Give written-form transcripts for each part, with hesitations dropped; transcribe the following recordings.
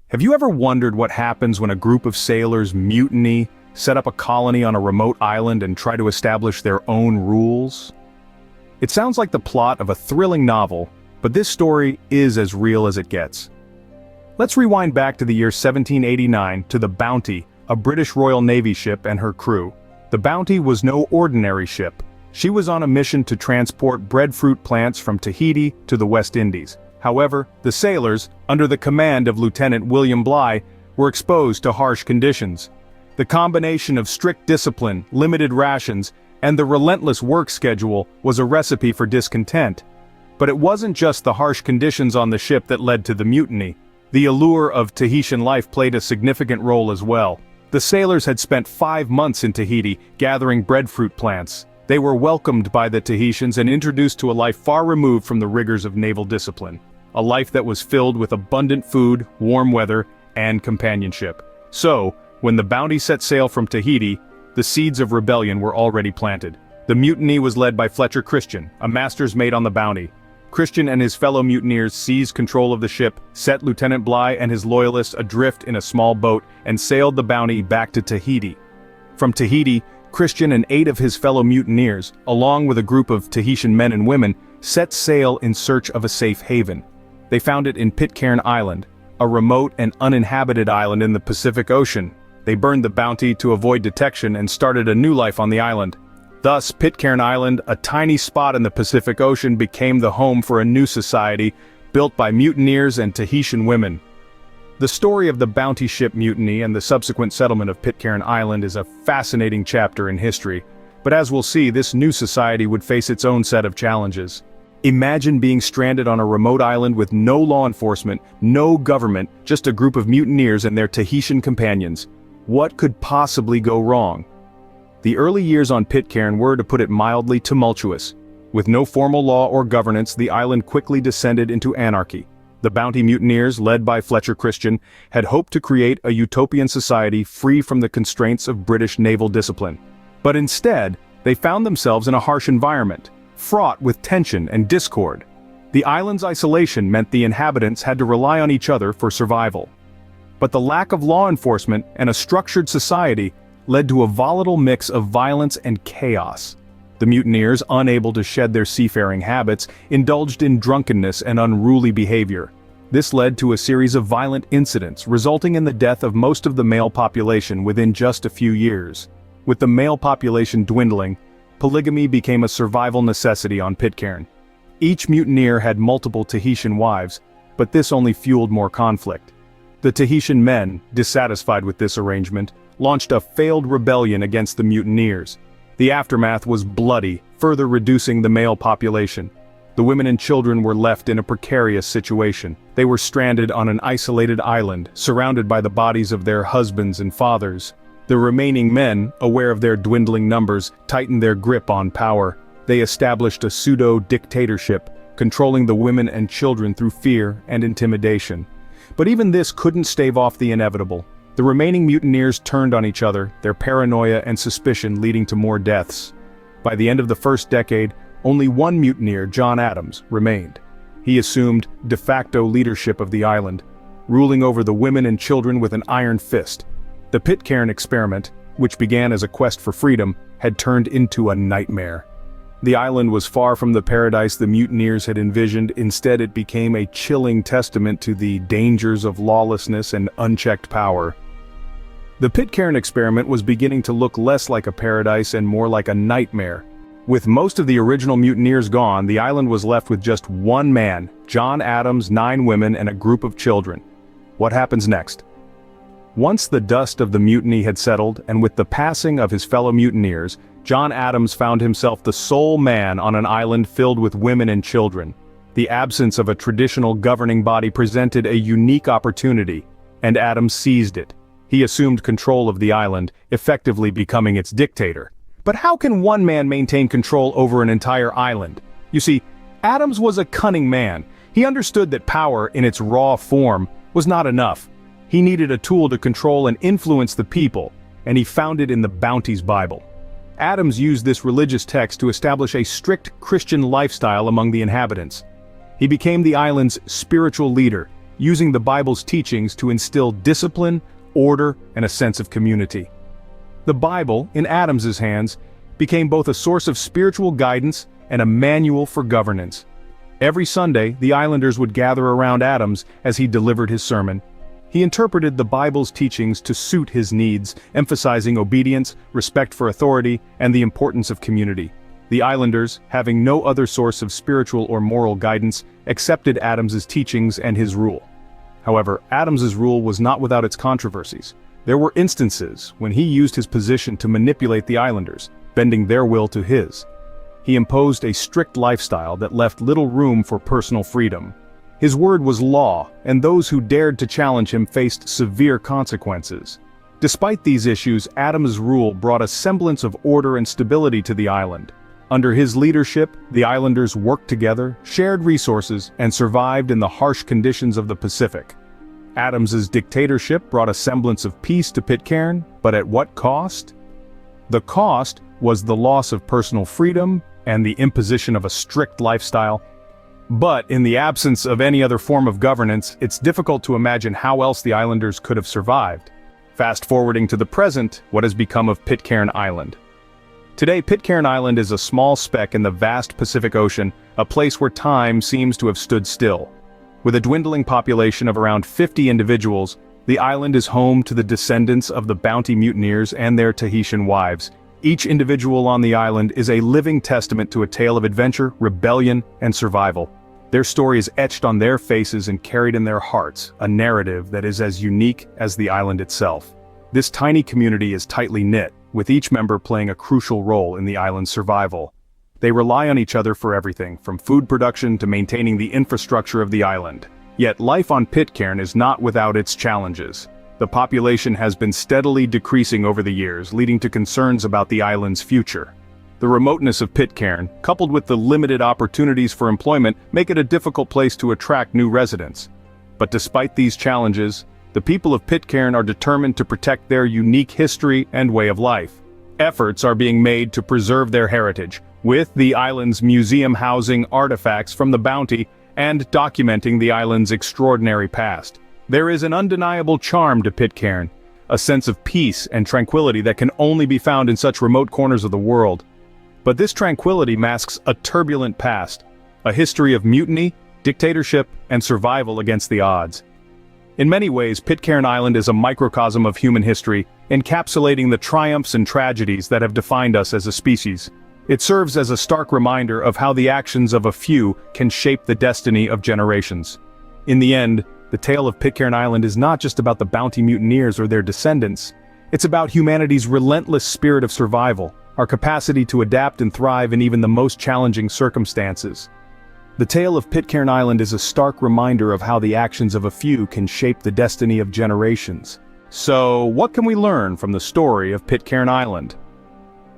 Have you ever wondered what happens when a group of sailors mutiny, set up a colony on a remote island and try to establish their own rules? It sounds like the plot of a thrilling novel, but this story is as real as it gets. Let's rewind back to the year 1789 to the Bounty, a British Royal Navy ship and her crew. The Bounty was no ordinary ship. She was on a mission to transport breadfruit plants from Tahiti to the West Indies. However, the sailors, under the command of Lieutenant William Bligh, were exposed to harsh conditions. The combination of strict discipline, limited rations, and the relentless work schedule was a recipe for discontent. But it wasn't just the harsh conditions on the ship that led to the mutiny. The allure of Tahitian life played a significant role as well. The sailors had spent 5 months in Tahiti gathering breadfruit plants. They were welcomed by the Tahitians and introduced to a life far removed from the rigors of naval discipline. A life that was filled with abundant food, warm weather, and companionship. So, when the Bounty set sail from Tahiti, the seeds of rebellion were already planted. The mutiny was led by Fletcher Christian, a master's mate on the Bounty. Christian and his fellow mutineers seized control of the ship, set Lieutenant Bligh and his loyalists adrift in a small boat, and sailed the Bounty back to Tahiti. From Tahiti, Christian and 8 of his fellow mutineers, along with a group of Tahitian men and women, set sail in search of a safe haven. They found it in Pitcairn Island, a remote and uninhabited island in the Pacific Ocean. They burned the Bounty to avoid detection and started a new life on the island. Thus, Pitcairn Island, a tiny spot in the Pacific Ocean, became the home for a new society, built by mutineers and Tahitian women. The story of the Bounty ship mutiny and the subsequent settlement of Pitcairn Island is a fascinating chapter in history, but as we'll see, this new society would face its own set of challenges. Imagine being stranded on a remote island with no law enforcement, no government, just a group of mutineers and their Tahitian companions. What could possibly go wrong? The early years on Pitcairn were, to put it mildly, tumultuous. With no formal law or governance, the island quickly descended into anarchy. The Bounty mutineers, led by Fletcher Christian, had hoped to create a utopian society free from the constraints of British naval discipline. But instead, they found themselves in a harsh environment, fraught with tension and discord. The island's isolation meant the inhabitants had to rely on each other for survival. But the lack of law enforcement and a structured society led to a volatile mix of violence and chaos. The mutineers, unable to shed their seafaring habits, indulged in drunkenness and unruly behavior. This led to a series of violent incidents, resulting in the death of most of the male population within just a few years. With the male population dwindling, polygamy became a survival necessity on Pitcairn. Each mutineer had multiple Tahitian wives, but this only fueled more conflict. The Tahitian men, dissatisfied with this arrangement, launched a failed rebellion against the mutineers. The aftermath was bloody, further reducing the male population. The women and children were left in a precarious situation. They were stranded on an isolated island, surrounded by the bodies of their husbands and fathers. The remaining men, aware of their dwindling numbers, tightened their grip on power. They established a pseudo-dictatorship, controlling the women and children through fear and intimidation. But even this couldn't stave off the inevitable. The remaining mutineers turned on each other, their paranoia and suspicion leading to more deaths. By the end of the first decade, only one mutineer, John Adams, remained. He assumed de facto leadership of the island, ruling over the women and children with an iron fist. The Pitcairn experiment, which began as a quest for freedom, had turned into a nightmare. The island was far from the paradise the mutineers had envisioned. Instead, it became a chilling testament to the dangers of lawlessness and unchecked power. The Pitcairn experiment was beginning to look less like a paradise and more like a nightmare. With most of the original mutineers gone, the island was left with just one man, John Adams, 9 women, and a group of children. What happens next? Once the dust of the mutiny had settled, and with the passing of his fellow mutineers, John Adams found himself the sole man on an island filled with women and children. The absence of a traditional governing body presented a unique opportunity, and Adams seized it. He assumed control of the island, effectively becoming its dictator. But how can one man maintain control over an entire island? You see, Adams was a cunning man. He understood that power, in its raw form, was not enough. He needed a tool to control and influence the people, and he found it in the Bounty's Bible. Adams used this religious text to establish a strict Christian lifestyle among the inhabitants. He became the island's spiritual leader, using the Bible's teachings to instill discipline, order, and a sense of community. The Bible, in Adams's hands, became both a source of spiritual guidance and a manual for governance. Every Sunday, the islanders would gather around Adams as he delivered his sermon. He interpreted the Bible's teachings to suit his needs, emphasizing obedience, respect for authority, and the importance of community. The islanders, having no other source of spiritual or moral guidance, accepted Adams's teachings and his rule. However, Adams's rule was not without its controversies. There were instances when he used his position to manipulate the islanders, bending their will to his. He imposed a strict lifestyle that left little room for personal freedom. His word was law, and those who dared to challenge him faced severe consequences. Despite these issues, Adam's rule brought a semblance of order and stability to the island. Under his leadership, the islanders worked together, shared resources, and survived in the harsh conditions of the Pacific. Adams's dictatorship brought a semblance of peace to Pitcairn, but at what cost? The cost was the loss of personal freedom and the imposition of a strict lifestyle. But in the absence of any other form of governance, it's difficult to imagine how else the islanders could have survived. Fast forwarding to the present, what has become of Pitcairn Island? Today, Pitcairn Island is a small speck in the vast Pacific Ocean, a place where time seems to have stood still. With a dwindling population of around 50 individuals, the island is home to the descendants of the bounty mutineers and their Tahitian wives. Each individual on the island is a living testament to a tale of adventure, rebellion, and survival. Their story is etched on their faces and carried in their hearts, a narrative that is as unique as the island itself. This tiny community is tightly knit, with each member playing a crucial role in the island's survival. They rely on each other for everything, from food production to maintaining the infrastructure of the island. Yet life on Pitcairn is not without its challenges. The population has been steadily decreasing over the years, leading to concerns about the island's future. The remoteness of Pitcairn, coupled with the limited opportunities for employment, make it a difficult place to attract new residents. But despite these challenges, the people of Pitcairn are determined to protect their unique history and way of life. Efforts are being made to preserve their heritage, with the island's museum housing artifacts from the bounty and documenting the island's extraordinary past. There is an undeniable charm to Pitcairn, a sense of peace and tranquility that can only be found in such remote corners of the world. But this tranquility masks a turbulent past, a history of mutiny, dictatorship, and survival against the odds. In many ways, Pitcairn Island is a microcosm of human history, encapsulating the triumphs and tragedies that have defined us as a species. It serves as a stark reminder of how the actions of a few can shape the destiny of generations. In the end, the tale of Pitcairn Island is not just about the bounty mutineers or their descendants. It's about humanity's relentless spirit of survival, our capacity to adapt and thrive in even the most challenging circumstances. The tale of Pitcairn Island is a stark reminder of how the actions of a few can shape the destiny of generations. So, what can we learn from the story of Pitcairn Island?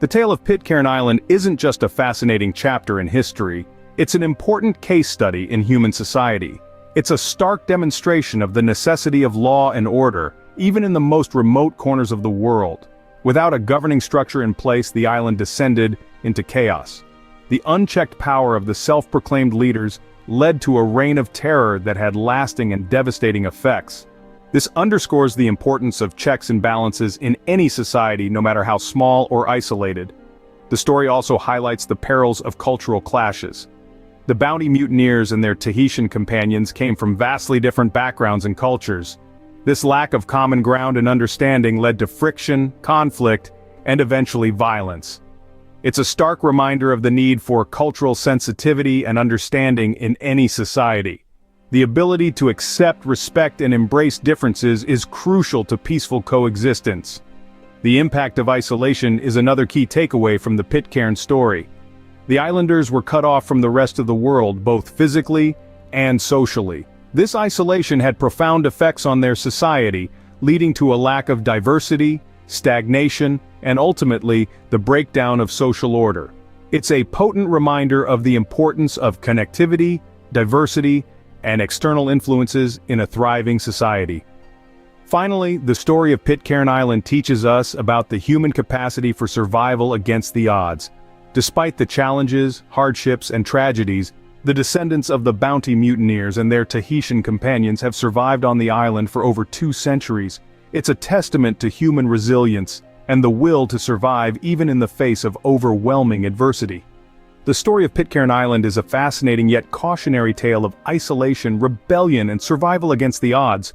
The tale of Pitcairn Island isn't just a fascinating chapter in history, it's an important case study in human society. It's a stark demonstration of the necessity of law and order, even in the most remote corners of the world. Without a governing structure in place, the island descended into chaos. The unchecked power of the self-proclaimed leaders led to a reign of terror that had lasting and devastating effects. This underscores the importance of checks and balances in any society, no matter how small or isolated. The story also highlights the perils of cultural clashes. The bounty mutineers and their Tahitian companions came from vastly different backgrounds and cultures. This lack of common ground and understanding led to friction, conflict, and eventually violence. It's a stark reminder of the need for cultural sensitivity and understanding in any society. The ability to accept, respect, and embrace differences is crucial to peaceful coexistence. The impact of isolation is another key takeaway from the Pitcairn story. The islanders were cut off from the rest of the world, both physically and socially. This isolation had profound effects on their society, leading to a lack of diversity, stagnation, and ultimately, the breakdown of social order. It's a potent reminder of the importance of connectivity, diversity, and external influences in a thriving society. Finally, the story of Pitcairn Island teaches us about the human capacity for survival against the odds. Despite the challenges, hardships, and tragedies, The descendants of the bounty mutineers and their Tahitian companions have survived on the island for over 2 centuries. It's a testament to human resilience and the will to survive even in the face of overwhelming adversity. The story of Pitcairn Island is a fascinating yet cautionary tale of isolation, rebellion, and survival against the odds,